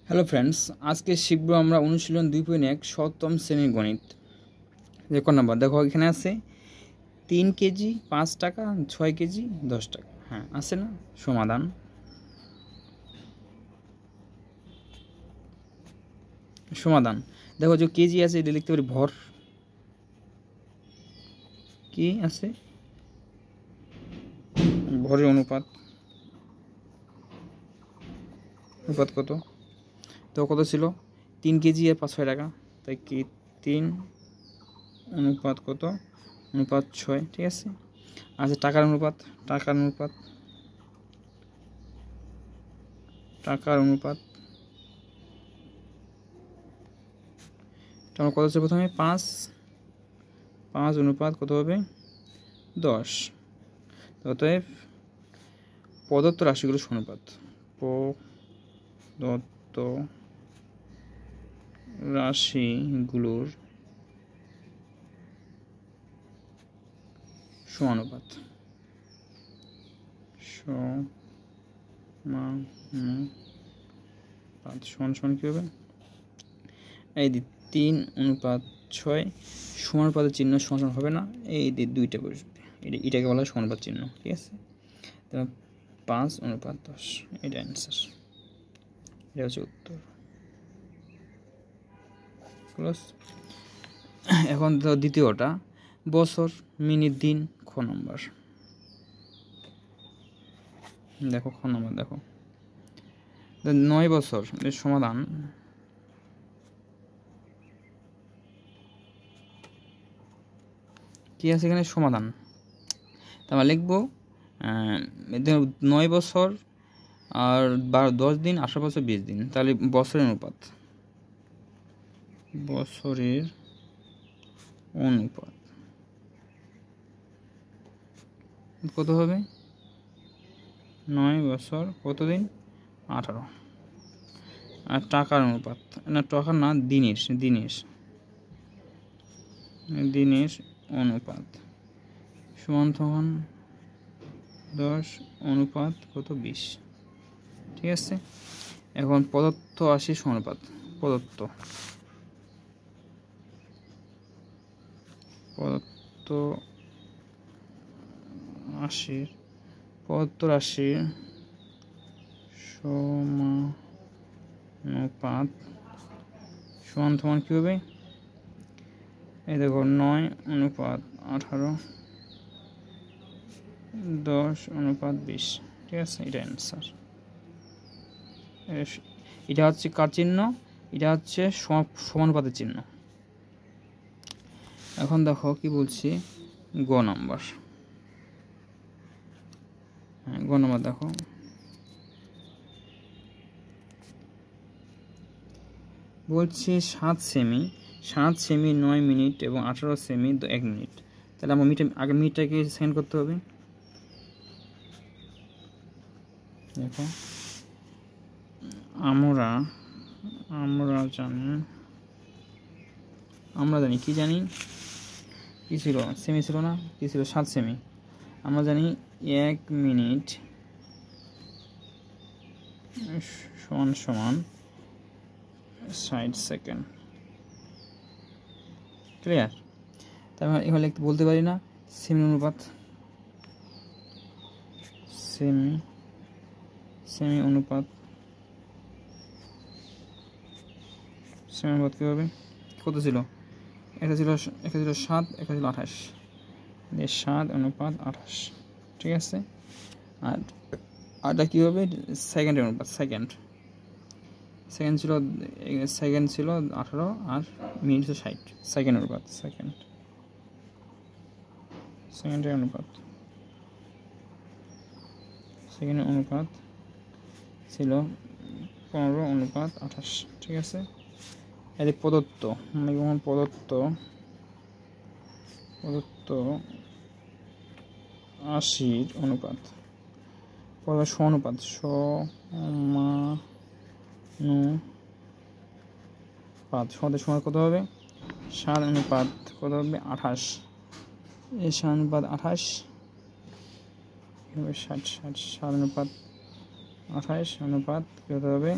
Hello friends, আজকে শিখবো আমরা অনুশীলন 2.1 সপ্তম শ্রেণীর গণিত। রেকর্ড নাম্বার দেখো, এখানে আছে 3 কেজি 5 টাকা, 6 কেজি 10 টাকা। হ্যাঁ, আছে না? সমাধান দেখো, যে কেজি আছে এটা লিখতে পারি ভর। কি আছে? ভরের অনুপাত কত? তো কত ছিল? 3 কেজি আর 5 টাকা, তাই কি 3 অনুপাত কত? অনুপাত 6। ঠিক আছে। আচ্ছা, টাকার অনুপাত তোমার কত হচ্ছে? প্রথমে 5 অনুপাত কত হবে? 10। অতএব প্রদত্ত রাশিগুলোর অনুপাত, প্রদত্ত রাশিগুলোর সমানুপাত সমান কি হবে? এই 3 অনুপাত 6 সমানুপাতের চিহ্ন সমান হবে না, এই দুইটা বসবে, এটাকে বলা হয় সমানুপাত চিহ্ন। ঠিক আছে। তো 5 অনুপাত 10, এটা অ্যান্সার, এটা হচ্ছে উত্তর। ক্লোজ। এখন তো দ্বিতীয়টা, বছর, মিনিট, দিন, খ নম্বর। দেখো খ নম্বর, দেখো 9 বছর এর সমাধান। কি আছে এখানে? সমাধান। তারপর লিখবো 9 বছর আর 10 দিন, 18 বছর 20 দিন, তাহলে বছরের অনুপাত কত হবে? 9 বছর কত দিন? 18। আর টাকার অনুপাত, না টাকার না, দিনের অনুপাত সমান 10 অনুপাত কত? 20। ঠিক আছে। এখন প্রদত্ত 80 সমানুপাত, প্রদত্ত রাশির সমানুপাত সমান কি হবে? এই দেখো 9 অনুপাত 18, 10 অনুপাত 20। ঠিক আছে, এটা অ্যান্সার। এটা হচ্ছে কার চিহ্ন? এটা হচ্ছে সমানুপাতের চিহ্ন। এখন দেখো কি বলছি, গ নাম্বার। হ্যাঁ, গ নাম্বার দেখো, বলছি 7 সেমি 9 মিনিট এবং 18 সেমি 1 মিনিট। তাহলে আমার আগে মিনিটটাকে সেকেন্ড করতে হবে। দেখো, আমরা জানি কি ছিল? সেমি ছিল না? কি ছিল? 7 সেমি। আমরা জানি 1 মিনিট সমান 60 সেকেন্ড। ক্লিয়ার? তারপর এখানে লিখতে বলতে পারি না সেমি অনুপাত, কি হবে? কত ছিল? এটা ছিল 7, এটা ছিল 28, 7 অনুপাত 28। ঠিক আছে। আর আরটা কী হবে? সেকেন্ডের অনুপাত, সেকেন্ড ছিল 18 আর মিনিট ছিল 60, সেকেন্ড অনুপাত, সেকেন্ডের অনুপাত ছিল 15 অনুপাত 28। ঠিক আছে। এর প্রদত্ত 80 অনুপাত, সমানুপাত সমানুপাত সময় কত হবে? 7 অনুপাত কত হবে? 28। এই 7 অনুপাত 28 60, 7 অনুপাত 28 অনুপাত কত হবে?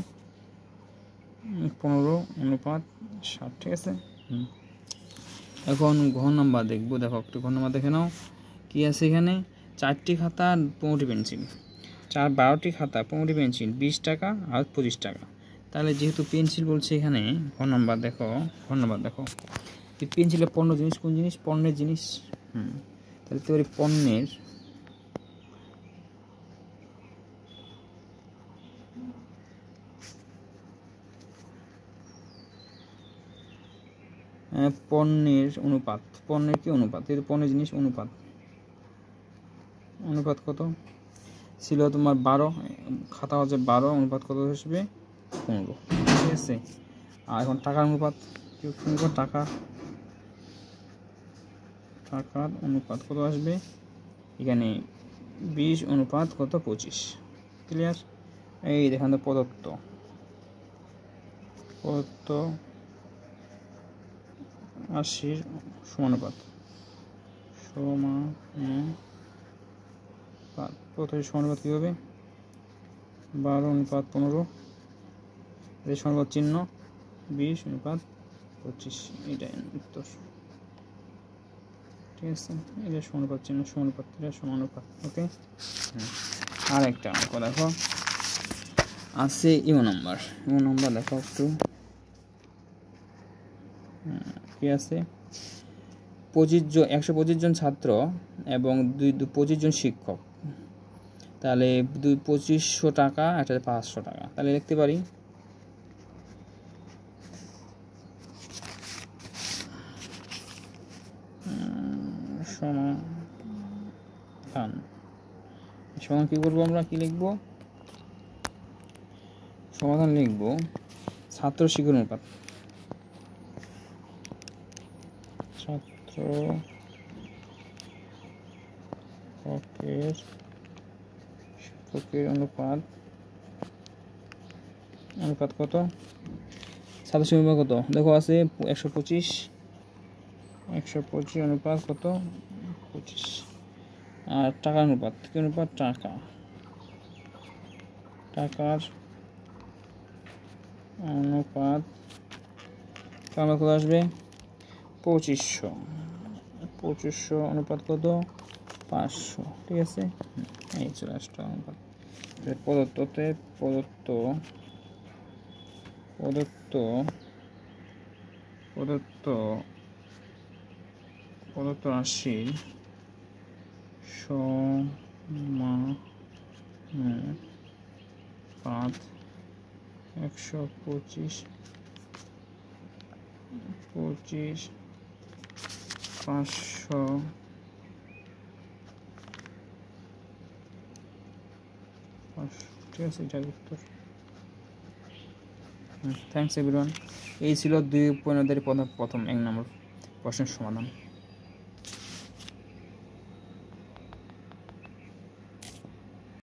15:60, ঠিক আছে। এখন ঘ নাম্বার দেখবো। দেখো একটু ঘ নাম্বার দেখে নাও কী আছে এখানে। 4টি খাতা 15টি পেন্সিল, 12টি খাতা 15টি পেন্সিল, 20 টাকা আর 25 টাকা। তাহলে যেহেতু পেন্সিল বলছে এখানে, ঘ নাম্বার দেখো, এই পেন্সিলের পণ্য জিনিস কোন জিনিস? পণ্যের জিনিস। তাহলে তো পণ্যের অনুপাত, পণ্যের কি অনুপাত? এই পণ্যের জিনিস অনুপাত কত ছিল তোমার? 12, খাতা হচ্ছে 12, অনুপাত কত আসবে? 15, ঠিক আছে। আর এখন টাকার অনুপাত, টাকার অনুপাত কত আসবে এখানে? 20 অনুপাত কত? 25, ক্লিয়ার। এই দেখেন তো প্রদত্ত 80 সমানুপাত, প্রথমে সমানুপাত কী হবে? 12 অনুপাত 15, এই সমানুপাত চিহ্ন, 20 অনুপাত 25, এটাই উত্তর, ঠিক আছে। এটা সমানুপাত চিহ্ন, সমানুপাত, ওকে। আর একটা অঙ্ক দেখো আছে ইউ নাম্বার দেখো একটু কি আছে। 125 জন ছাত্র এবং 25 জন শিক্ষক, তাহলে 2500 টাকা, একটা 500 টাকা। তাহলে লিখতে পারি সমাধান কি করবো আমরা? কি লিখবো? সমাধান লিখবো ছাত্র শিক্ষক অনুপাত, শিক্ষকের অনুপাত কত? ছাত্র শিক্ষক কত দেখো আছে 125 অনুপাত কত? 25। আর টাকার অনুপাত, কি অনুপাত? টাকার অনুপাত কত আসবে? 2500 অনুপাত কত? 500, ঠিক আছে। এই চলে আসতো অনুপাত। প্রদত্ত রাশির সমানুপাত 125, 500, ঠিক আছে, এটার উত্তর। Thanks everyone. এই ছিল 2.0 প্রথম 1 নম্বর প্রশ্নের সমাধান।